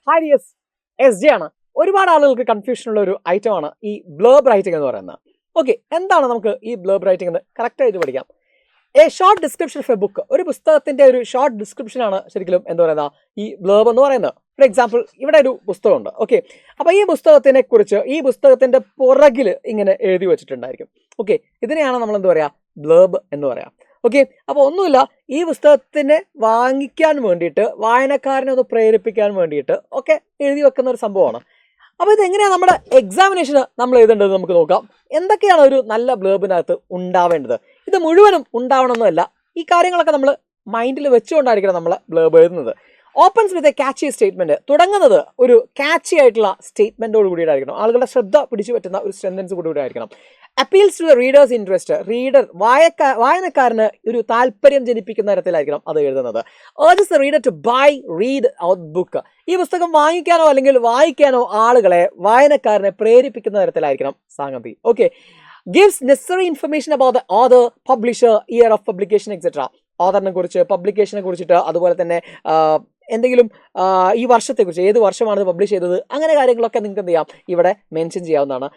Hi dears, S J ആണ്. ഒരുപാട് ആളുകൾക്ക് കൺഫ്യൂഷൻ ഉള്ള ഒരു ഐറ്റം ആണ് ഈ ബ്ലർബ് റൈറ്റിംഗ് എന്ന് പറയുന്നത്. ഓക്കെ, എന്താണ് നമുക്ക് ഈ ബ്ലർബ് റൈറ്റിംഗ് എന്ന് കറക്റ്റായിട്ട് പഠിക്കാം. A short description of A book, ഒരു പുസ്തകത്തിന്റെ ഒരു ഷോർട്ട് ഡിസ്ക്രിപ്ഷൻ ആണ് ശരിക്കും എന്താ പറയുക ഈ ബ്ലർബ് എന്ന് പറയുന്നത്. ഫോർ എക്സാമ്പിൾ, ഇവിടെ ഒരു പുസ്തകമുണ്ട്. ഓക്കെ, അപ്പോൾ ഈ പുസ്തകത്തിനെ കുറിച്ച് ഈ പുസ്തകത്തിന്റെ പുറകിൽ ഇങ്ങനെ എഴുതി വെച്ചിട്ടുണ്ടായിരിക്കും. ഓക്കെ, ഇതിനെയാണ് നമ്മൾ എന്താ പറയുക ബ്ലർബ് എന്ന് പറയാം. ഓക്കെ, അപ്പോൾ ഒന്നുമില്ല, ഈ പുസ്തകത്തിനെ വാങ്ങിക്കാൻ വേണ്ടിയിട്ട് വായനക്കാരനെ ഒന്ന് പ്രേരിപ്പിക്കാൻ വേണ്ടിയിട്ട് ഒക്കെ എഴുതി വെക്കുന്ന ഒരു സംഭവമാണ്. അപ്പോൾ ഇതെങ്ങനെയാണ് നമ്മുടെ എക്സാമിനേഷന് നമ്മൾ എഴുതേണ്ടത് നമുക്ക് നോക്കാം. എന്തൊക്കെയാണ് ഒരു നല്ല ബ്ലർബിനകത്ത് ഉണ്ടാവേണ്ടത്? ഇത് മുഴുവനും ഉണ്ടാവണമെന്നല്ല, ഈ കാര്യങ്ങളൊക്കെ നമ്മൾ മൈൻഡിൽ വെച്ചുകൊണ്ടായിരിക്കണം നമ്മൾ ബ്ലർബ് എഴുതുന്നത്. ഓപ്പൺസ് വിത്ത് എ കാച്ചി സ്റ്റേറ്റ്മെന്റ്, തുടങ്ങുന്നത് ഒരു കാച്ചി ആയിട്ടുള്ള സ്റ്റേറ്റ്മെന്റോട് കൂടിയിട്ടായിരിക്കണം. ആളുകളുടെ ശ്രദ്ധ പിടിച്ചു പറ്റുന്ന ഒരു സെന്റൻസ് കൂടി ആയിരിക്കണം. Appeals to the reader's interest, വായനക്കാരന് ഒരു താല്പര്യം ജനിപ്പിക്കുന്ന തരത്തിലായിരിക്കണം അത് എഴുതുന്നത്. Urges the reader to buy read out book, ഈ പുസ്തകം വാങ്ങിക്കാനോ അല്ലെങ്കിൽ വായിക്കാനോ ആളുകളെ വായനക്കാരനെ പ്രേരിപ്പിക്കുന്ന തരത്തിലായിരിക്കണം സംഗതി. Okay, gives necessary information about the author, publisher, year of publication etcetera. ഓഥറിനെ കുറിച്ച്, പബ്ലിക്കേഷനെ കുറിച്ചിട്ട്, അതുപോലെ തന്നെ എന്തെങ്കിലും ഈ വർഷത്തെക്കുറിച്ച്, ഏത് വർഷമാണ് പബ്ലിഷ് ചെയ്തത്, അങ്ങനെ കാര്യങ്ങളൊക്കെ നിങ്ങൾക്ക് എന്ത് ചെയ്യാം ഇവിടെ മെൻഷൻ ചെയ്യാവുന്നതാണ്.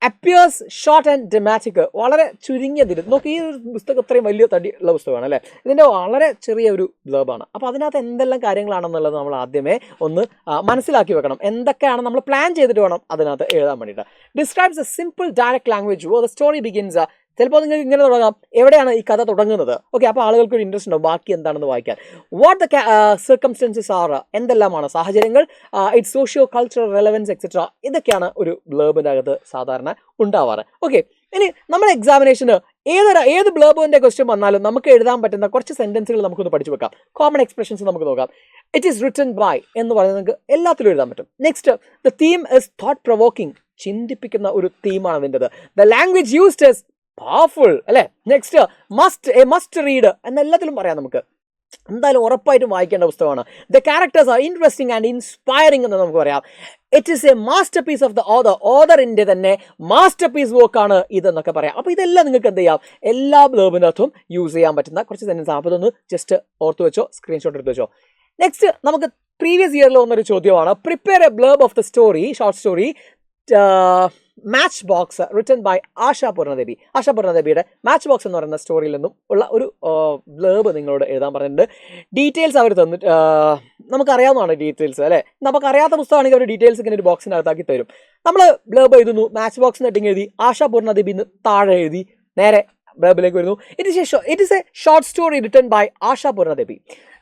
അപ്പിയേഴ്സ് ഷോർട്ട് ആൻഡ് ഡ്രമാറ്റിക്, വളരെ ചുരുങ്ങിയതിൽ നോക്കി. ഈ ഒരു പുസ്തകം അത്രയും വലിയ തടിയുള്ള പുസ്തകമാണ് അല്ലേ, ഇതിൻ്റെ വളരെ ചെറിയ ഒരു ബ്ലർബാണ്. അപ്പോൾ അതിനകത്ത് എന്തെല്ലാം കാര്യങ്ങളാണെന്നുള്ളത് നമ്മൾ ആദ്യമേ ഒന്ന് മനസ്സിലാക്കി വെക്കണം. എന്തൊക്കെയാണ് നമ്മൾ പ്ലാൻ ചെയ്തിട്ട് വേണം അതിനകത്ത് എഴുതാൻ വേണ്ടിയിട്ട്. Describes a simple direct language where the story begins. ചിലപ്പോൾ നിങ്ങൾക്ക് ഇങ്ങനെ തുടങ്ങാം, എവിടെയാണ് ഈ കഥ തുടങ്ങുന്നത്. ഓക്കെ, അപ്പോൾ ആളുകൾക്ക് ഒരു ഇൻട്രസ്റ്റ് ഉണ്ടാവും ബാക്കി എന്താണെന്ന് വായിക്കാൻ. വാട്ട് ദ സർക്കംസ്റ്റൻസസ് ആർ, എന്തെല്ലാമാണ് സാഹചര്യങ്ങൾ, it's socio cultural relevance etcetera. ഇതൊക്കെയാണ് ഒരു ബ്ലർബിൻ്റെ അകത്ത് സാധാരണ ഉണ്ടാവാറ്. ഓക്കെ, ഇനി നമ്മുടെ എക്സാമിനേഷന് ഏത് ബ്ലർബിൻ്റെ ക്വസ്റ്റ്യൻ വന്നാലും നമുക്ക് എഴുതാൻ പറ്റുന്ന കുറച്ച് സെന്റൻസുകൾ നമുക്കൊന്ന് പഠിച്ചു വെക്കാം. കോമൺ എക്സ്പ്രഷൻസ് നമുക്ക് നോക്കാം. ഇറ്റ് ഈസ് റിട്ടൺ ബൈ എന്ന് പറയുന്നത് നമുക്ക് എല്ലാത്തിലും എഴുതാൻ പറ്റും. Next, the theme is thought provoking, ചിന്തിപ്പിക്കുന്ന ഒരു തീമാണ് അതിൻ്റെത്. The language used is powerful അല്ലേ. നെക്സ്റ്റ്, മസ്റ്റ് റീഡ് എന്നെല്ലാത്തിലും പറയാം നമുക്ക്. എന്തായാലും ഉറപ്പായിട്ടും വായിക്കേണ്ട പുസ്തകമാണ്. The characters are interesting and inspiring എന്ന് നമുക്ക് പറയാം. It is a masterpiece of the ഓഥറിൻ്റെ തന്നെ മാസ്റ്റർ പീസ് വർക്കാണ് ഇതെന്നൊക്കെ പറയാം. അപ്പോൾ ഇതെല്ലാം നിങ്ങൾക്ക് എന്ത് ചെയ്യാം, എല്ലാ ബ്ലർബിനകത്തും യൂസ് ചെയ്യാൻ പറ്റുന്ന കുറച്ച് സെന്റൻസ്. അപ്പോൾ ഇതൊന്ന് ജസ്റ്റ് ഓർത്ത് വെച്ചോ, സ്ക്രീൻഷോട്ട് എടുത്ത് വെച്ചോ. നെക്സ്റ്റ്, നമുക്ക് പ്രീവിയസ് ഇയറിൽ വന്നൊരു ചോദ്യമാണ്. Prepare a blurb of the story, short story matchbox written by Asha Purnadevi. Asha പൂർണ്ണദേവിയുടെ മാച്ച് ബോക്സ് എന്ന് പറയുന്ന സ്റ്റോറിയിൽ നിന്നും ഉള്ള ഒരു ബ്ലർബ് നിങ്ങളോട് എഴുതാൻ പറഞ്ഞിട്ടുണ്ട്. ഡീറ്റെയിൽസ് അവർ തന്നിട്ട് നമുക്കറിയാവുന്നതാണ് ഡീറ്റെയിൽസ് അല്ലേ. നമുക്കറിയാത്ത പുസ്തകമാണെങ്കിൽ അവർ ഡീറ്റെയിൽസ് ഇങ്ങനെ ഒരു ബോക്സിനകത്താക്കി തരും. നമ്മൾ ബ്ലർബ് എഴുതുന്നു, മാച്ച് ബോക്സ് നെട്ടിങ് എഴുതി, ആശാ പൂർണ്ണദേവി താഴെ എഴുതി, നേരെ ബ്ലർബിലേക്ക് വരുന്നു. It is a short story written by Asha Purnadevi.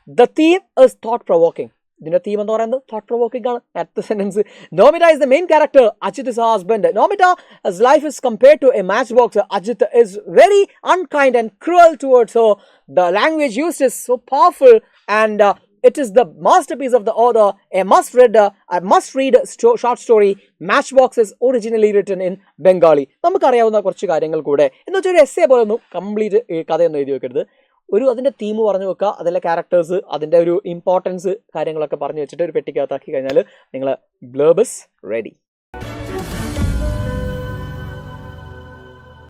The theme is thought provoking. ഇതിന്റെ തീം എന്ന് പറയുന്നത് തോട്ട് പ്രൊവോക്കിംഗ് ആണ്. അടുത്ത sentence, Nomita is the main character, Ajit is husband. Nomita's life is compared to a matchbox. Ajit is very unkind and cruel towards her. The language used is so powerful and it is the masterpiece of the author. A must-read short story. Matchbox is originally written in Bengali. നമുക്കറിയാവുന്ന കുറച്ച് കാര്യങ്ങൾ കൂടെ എന്ന് വെച്ചാൽ ഒരു essay പോലെ ഒന്നും complete കഥയൊന്നും എഴുതി വെക്കരുത്. അതിൻ്റെ തീം പറഞ്ഞു വെക്കുക, അതിലെ ക്യാരക്ടേഴ്സ്, അതിൻ്റെ ഒരു ഇമ്പോർട്ടൻസ് കാര്യങ്ങളൊക്കെ പറഞ്ഞു വെച്ചിട്ട് ഒരു പെട്ടിക്കകത്താക്കി കഴിഞ്ഞാൽ നിങ്ങൾ ബ്ലർബ് ഇസ് റെഡി.